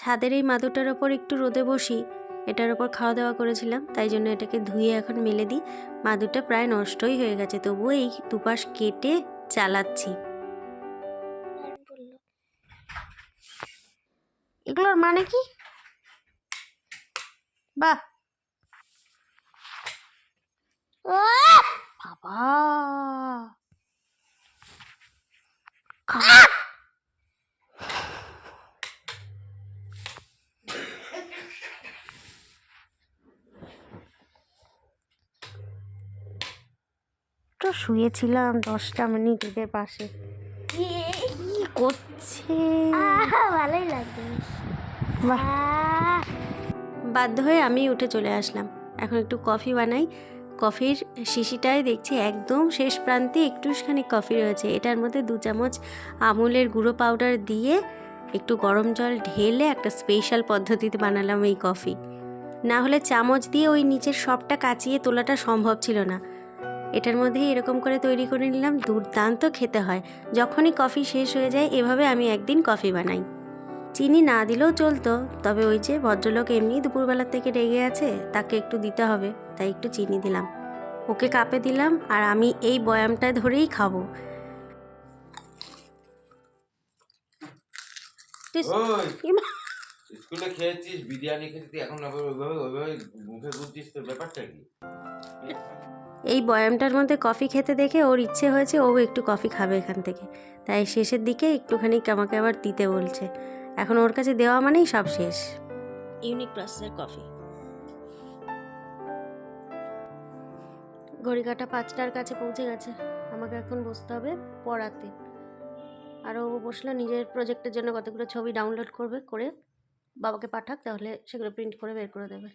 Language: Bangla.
ছাদের এই মাদুরটার ওপর একটু রোদে বসি, এটার ওপর খাওয়া দাওয়া করেছিলাম, তাই জন্য এটাকে ধুয়ে এখন মেলে দিই। মাদুরটা প্রায় নষ্টই হয়ে গেছে, তবুও এই দুপাশ কেটে চালাচ্ছি। এগুলোর মানে কি? বাহ বাবা, তো শুয়েছিলাম 10টা মিনিট এদের পাশে, কি করছে? ভালোই লাগছে। বাধ্য হয়ে আমি উঠে চলে আসলাম। এখন একটু কফি বানাই। কফির শিশিটায় দেখছি একদম শেষ প্রান্তে একটুখানি কফি রয়েছে। এটার মধ্যে 2 চামচ আমুলের গুঁড়ো পাউডার দিয়ে একটু গরম জল ঢেলে একটা স্পেশাল পদ্ধতিতে বানালাম এই কফি। না হলে চামচ দিয়ে ওই নিচের সবটা কাচিয়ে তোলাটা সম্ভব ছিল না। এটার মধ্যেই এরকম করে তৈরি করে নিলাম, দুর্দান্ত খেতে হয়। যখনই কফি শেষ হয়ে যায় এভাবে আমি একদিন কফি বানাই। চিনি না দিলেও চলতো, তবে ওই যে ভদ্রলোক এমনি দুপুরবেলার থেকে রেগে আছে, তাকে একটু দিতে হবে, তাই একটু চিনি দিলাম। ওকে কাপে দিলাম আর আমি এই বয়ামটা ধরেই খাবো। স্কুলে খেয়েছিস, বিরিয়ানি খেয়েছিস, এখন ওইভাবে মুখে গুলছিস, তো ব্যাপারটা কি? এই বয়ামটার মধ্যে কফি খেতে দেখে ওর ইচ্ছে হয়েছে ও একটু কফি খাবে এখান থেকে, তাই শেষের দিকে একটুখানি আমাকে আবার দিতে বলছে। এখন ওর কাছে দেওয়া মানেই সব শেষ। ইউনিক প্রসেসের কফি। ঘড়ি কাটা 5টার কাছে পৌঁছে গেছে। আমাকে এখন বসতে হবে পড়াতে। আর ও বসলো নিজের প্রজেক্টের জন্য কতগুলো ছবি ডাউনলোড করবে, করে বাবাকে পাঠাক, তাহলে সেগুলো প্রিন্ট করে বের করে দেবে।